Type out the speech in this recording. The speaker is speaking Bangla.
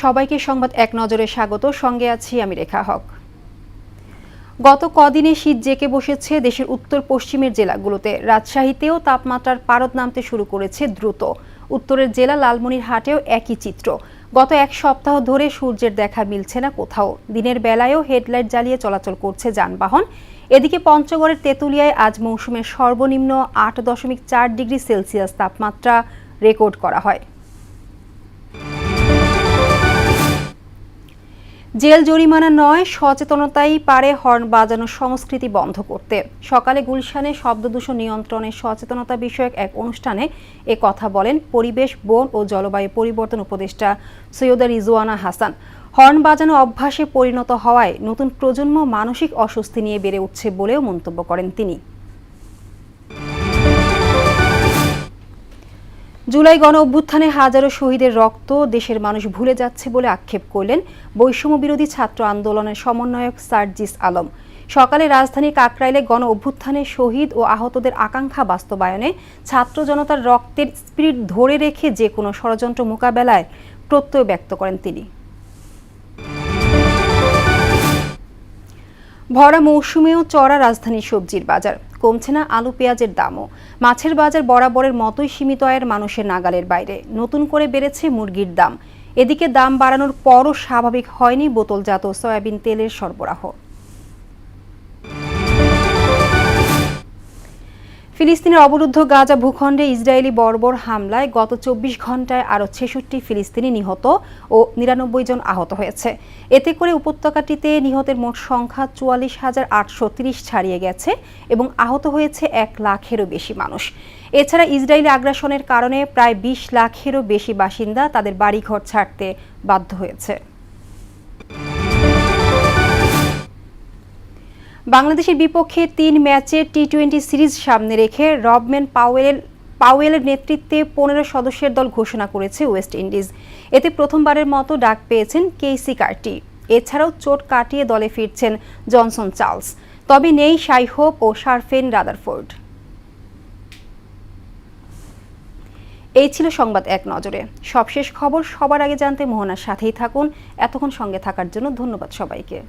সবাইকে সংবাদ এক নজরে স্বাগত। সঙ্গে আছি আমি রেখা হক। গত কদিনে শীত জেঁকে বসেছে দেশের উত্তর পশ্চিমের জেলাগুলোতে। রাজশাহীতেও তাপমাত্রার পারদ নামতে শুরু করেছে দ্রুত। উত্তরের জেলা লালমনিরহাটেও একই চিত্র। গত এক সপ্তাহ ধরে সূর্যের দেখা মিলছে না কোথাও। দিনের বেলায়ও হেডলাইট জ্বালিয়ে চলাচল করছে যানবাহন। এদিকে পঞ্চগড়ের তেঁতুলিয়ায় আজ মৌসুমের সর্বনিম্ন 8.4 ডিগ্রি সেলসিয়াস তাপমাত্রা রেকর্ড করা হয়। জেল জরিমানা নয়, সচেতনতাই পারে হর্ন বাজানোর সংস্কৃতি বন্ধ করতে। সকালে গুলশানে শব্দদূষণ নিয়ন্ত্রণে সচেতনতা বিষয়ক এক অনুষ্ঠানে এ কথা বলেন পরিবেশ, বন ও জলবায়ু পরিবর্তন উপদেষ্টা সৈয়দা রিজওয়ানা হাসান। হর্ন বাজানো অভ্যাসে পরিণত হওয়ায় নতুন প্রজন্ম মানসিক অস্বস্তি নিয়ে বেড়ে উঠছে বলেও মন্তব্য করেন তিনি। জুলাই গণ অভ্যুত্থানে হাজারো শহীদের রক্ত দেশের মানুষ ভুলে যাচ্ছে বলে আক্ষেপ করলেন বৈষম্য বিরোধী ছাত্র আন্দোলনের সমন্বয়ক সার্জিস আলম। সকালে রাজধানীর কাকরাইলে গণ অভ্যুত্থানে শহীদ ও আহতদের আকাঙ্ক্ষা বাস্তবায়নে ছাত্র জনতার রক্তের স্পিরিট ধরে রেখে যে কোনো ষড়যন্ত্র মোকাবেলায় প্রত্যয় ব্যক্ত করেন তিনি। ভরা মৌসুমেও চড়া রাজধানীর সবজির বাজার, কমছে না আলু পেঁয়াজের দামও। মাছের বাজার বরাবরের মতোই সীমিত আয়ের মানুষের নাগালের বাইরে। নতুন করে বেড়েছে মুরগির দাম। এদিকে দাম বাড়ানোর পরও স্বাভাবিক হয়নি বোতলজাত সয়াবিন তেলের সরবরাহ। ফিলিস্তিনের অবরুদ্ধ গাজা ভূখণ্ডে ইসরায়েলি বর্বর হামলায় গত 24 ঘন্টায় আরও 66 ফিলিস্তিনি নিহত ও 99 জন আহত হয়েছে। এতে করে উপত্যকাটিতে নিহতের মোট সংখ্যা 44,830 ছাড়িয়ে গেছে এবং আহত হয়েছে 1 লাখেরও বেশি মানুষ। এছাড়া ইসরায়েলি আগ্রাসনের কারণে প্রায় 20 লাখেরও বেশি বাসিন্দা তাদের বাড়িঘর ছাড়তে বাধ্য হয়েছে। বাংলাদেশের বিপক্ষে 3 ম্যাচের টি-20 সিরিজ সামনে রেখে রবম্যান পাওয়েলের নেতৃত্বে 15 সদস্যের দল ঘোষণা করেছে ওয়েস্ট ইন্ডিজ। এতে প্রথমবারের মতো ডাক পেয়েছেন কেসি কার্টি। এছাড়াও চোট কাটিয়ে দলে ফিরছেন জনসন চার্লস। তবে নেই শাই হোপ ও শারফেন রাদারফোর্ড। এই ছিল সংবাদ এক নজরে। সবশেষ খবর সবার আগে জানতে মোহনার সাথেই থাকুন। এতক্ষণ সঙ্গে থাকার জন্য ধন্যবাদ সবাইকে।